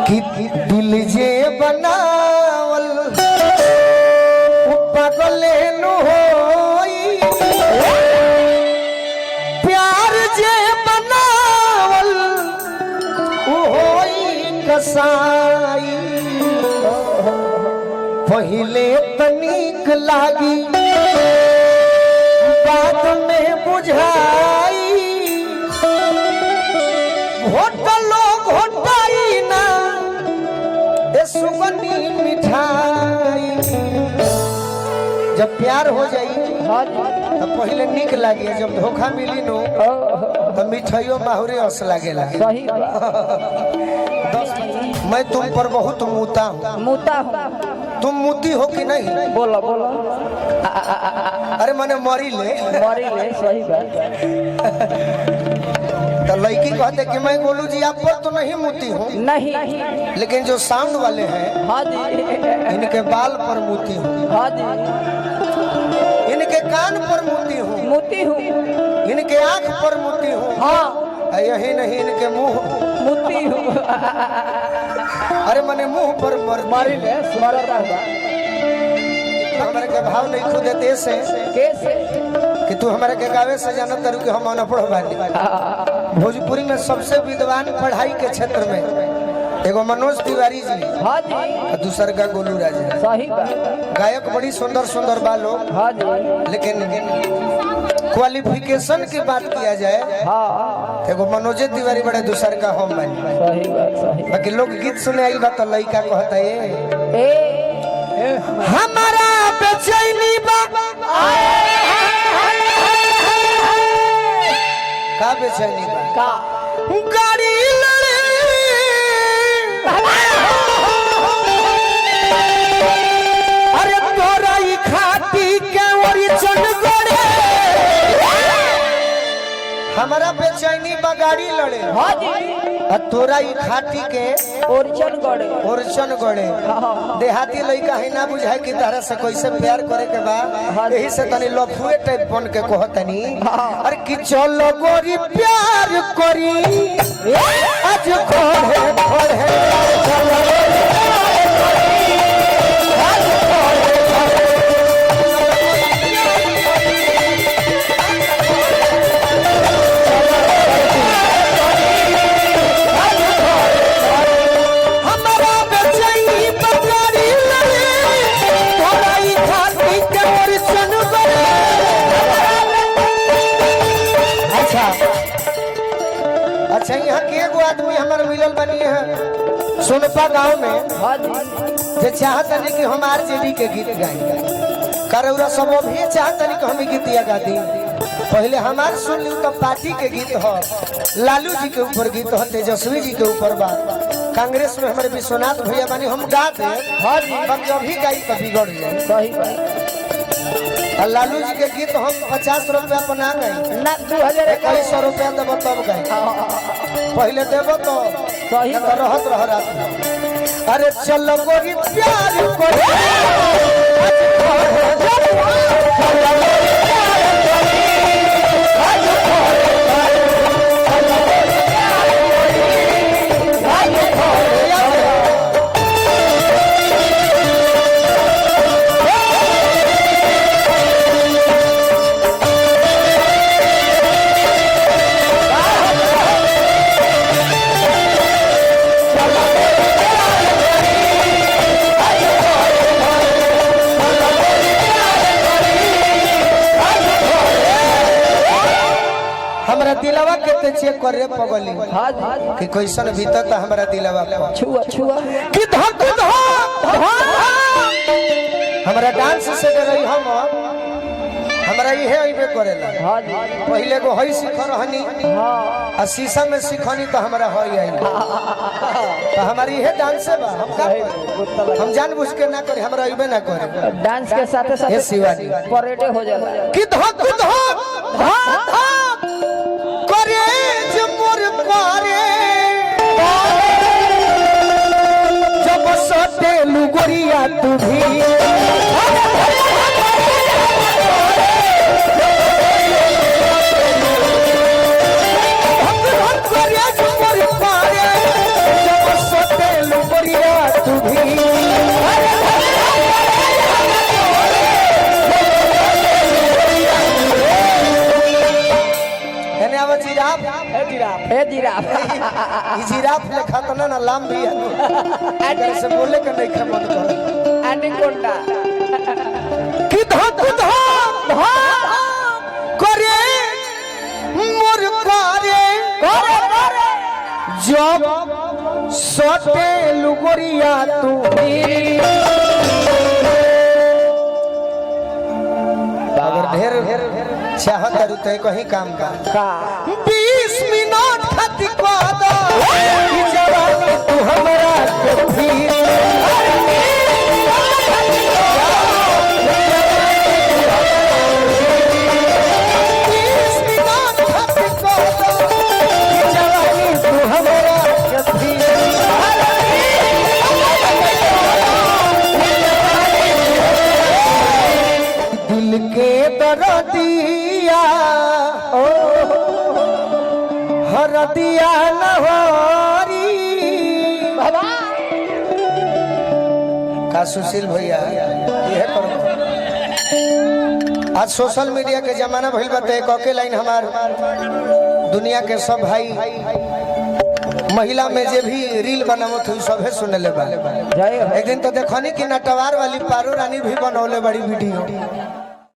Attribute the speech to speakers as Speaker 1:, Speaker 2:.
Speaker 1: कि दिल जे बनावल पागले नु होई, प्यार जे बनावल होई कसाई। पहले तनिक लागी बाद में बुझाई, घोटलो घोटाई ना ए सुगंधी मिठाई। जब प्यार हो जाई तो पहले निक लागे, जब धोखा मिली नो तो मिठाइयों माहुरे हंस लागेला। मैं तुम पर बहुत मूता हूँ, तुम मूती हो कि नहीं?
Speaker 2: बोला बोला।
Speaker 1: अरे मैंने मरी ले
Speaker 2: सही बात।
Speaker 1: तो लड़की कहते कि मैं गोलू जी आप पर तो नहीं मूती हूँ,
Speaker 2: नहीं,
Speaker 1: लेकिन जो साउंड वाले हैं
Speaker 2: हाँ जी,
Speaker 1: इनके बाल पर मूती हूँ,
Speaker 2: हाँ जी,
Speaker 1: इनके कान पर मूती हूँ,
Speaker 2: मोती हूँ,
Speaker 1: इनके आंख पर मूती हूँ,
Speaker 2: हाँ
Speaker 1: यही नहीं इनके मुंह,
Speaker 2: मोती हूँ।
Speaker 1: अरे मैंने मुंह पर
Speaker 2: मारी ले स्मरण
Speaker 1: हमारे के भाव नहीं खुद देते से
Speaker 2: कैसे
Speaker 1: कि तू हमारे के गावे से जाना तरु कि हम अनपढ़ बानी। भोजपुरी में सबसे विद्वान पढ़ाई के क्षेत्र में एगो मनोज तिवारी जी,
Speaker 2: हाँ जी,
Speaker 1: दूसर का गोलू राजा।
Speaker 2: सही बात।
Speaker 1: गायक बड़ी सुंदर सुंदर बालो,
Speaker 2: हाँ जी,
Speaker 1: लेकिन क्वालिफिकेशन की बात किया जाए
Speaker 2: हाँ,
Speaker 1: एगो मनोज तिवारी बड़े दूसर का हम बानी।
Speaker 2: सही बात, सही।
Speaker 1: बाकी लोग गीत सुने आई बात तो लड़का कहता है
Speaker 2: ए
Speaker 1: हमारा बेचैनी बा का बेचैनी बा
Speaker 2: का
Speaker 1: गाड़ी लड़े अरे तोरा ई खाती के ओरिचन गड़े। हमारा बेचैनी बा गाड़ी लड़े,
Speaker 2: हाँ जी,
Speaker 1: और तोरा ई खाती के
Speaker 2: ओरिजिन गड़े,
Speaker 1: ओरिचन गड़े। देहाती लड़का है ना बुझाए कि तारा से कैसे प्यार करे के बा, यही से तनी लफुए टाइप बन के कहतनी अरे कि चलो गोरी प्यार करी आज खोहे खोहे चलो गोरी प्यार करी आज खोहे खोहे। हमारा बेचैनी बगाड़ी लड़े तोरा ई खाती के ओरिचन गड़े। अच्छा यहाँ के एगो आदमी हमारे मिलल बनी है सोनपा गांव में,
Speaker 2: हाँ जी,
Speaker 1: जे चाहता नहीं कि हम आरजेडी के गीत गाई करौरा सब भी चाहता नहीं कि हम गीतिया गा दी। पहले हमार सुन ली तो पार्टी के गीत हो, लालू जी के ऊपर गीत हो, तेजस्वी जी के ऊपर बात, कांग्रेस में हमारे विश्वनाथ भैया बानी हम गा दे,
Speaker 2: हाँ जी,
Speaker 1: बाकी अभी गाई तो बिगड़ जाए।
Speaker 2: सही बात।
Speaker 1: और लालू जी के गीत हम 50 रुपया बना गए
Speaker 2: ना
Speaker 1: 2100 रुपया देव तब गए, पहले देव तो
Speaker 2: सही
Speaker 1: या तो रहत रह रात में। अरे चलो गोरी प्यार करे हमारा दिलवा के चेक कर रे पगली,
Speaker 2: हाँ जी,
Speaker 1: कि कैसन भीतर था हमारा दिलवा को
Speaker 2: छुआ छुआ
Speaker 1: कि धक धक हमारा डांस से रही हम हमारा इहे अइबे करेला।
Speaker 2: हाँ जी,
Speaker 1: पहले को हई सीख रहनी
Speaker 2: हाँ,
Speaker 1: आ शीशा में सीखनी तो हमारा हई आई तो हमारी इहे डांस बा। हम का करी? हम जानबूझ के ना करे, हमरा अइबे ना करे।
Speaker 2: डांस के साथ
Speaker 1: हे
Speaker 2: साथ
Speaker 1: शिवाजी
Speaker 2: परेडे हो जाला।
Speaker 1: कि धक धक करे जे मोर करे जब सटे लुगोरिया तू भी जिराफ ले खाता ना लाम भी है ऐसे बोले के नहीं खा मन कर
Speaker 2: एनाकोंडा
Speaker 1: कि धक धक करे मोर करे जब सोते लुगोरिया तू अगर ढेर चाहत रु तो कहीं काम का 20 मिनट खातिर कह दो कि जवानी तू हमरा के फिर के दरदिया हरदिया नहरी का सुशील भैया ये करो आज सोशल मीडिया के जमाना भइल बाटे कके लाइन हमार दुनिया के सब भाई महिला में जे भी रील बनावत हुई सभे सुने ले बा एक दिन तो देखनी कि नटवार वाली पारो रानी भी बनौले बड़ी वीडियो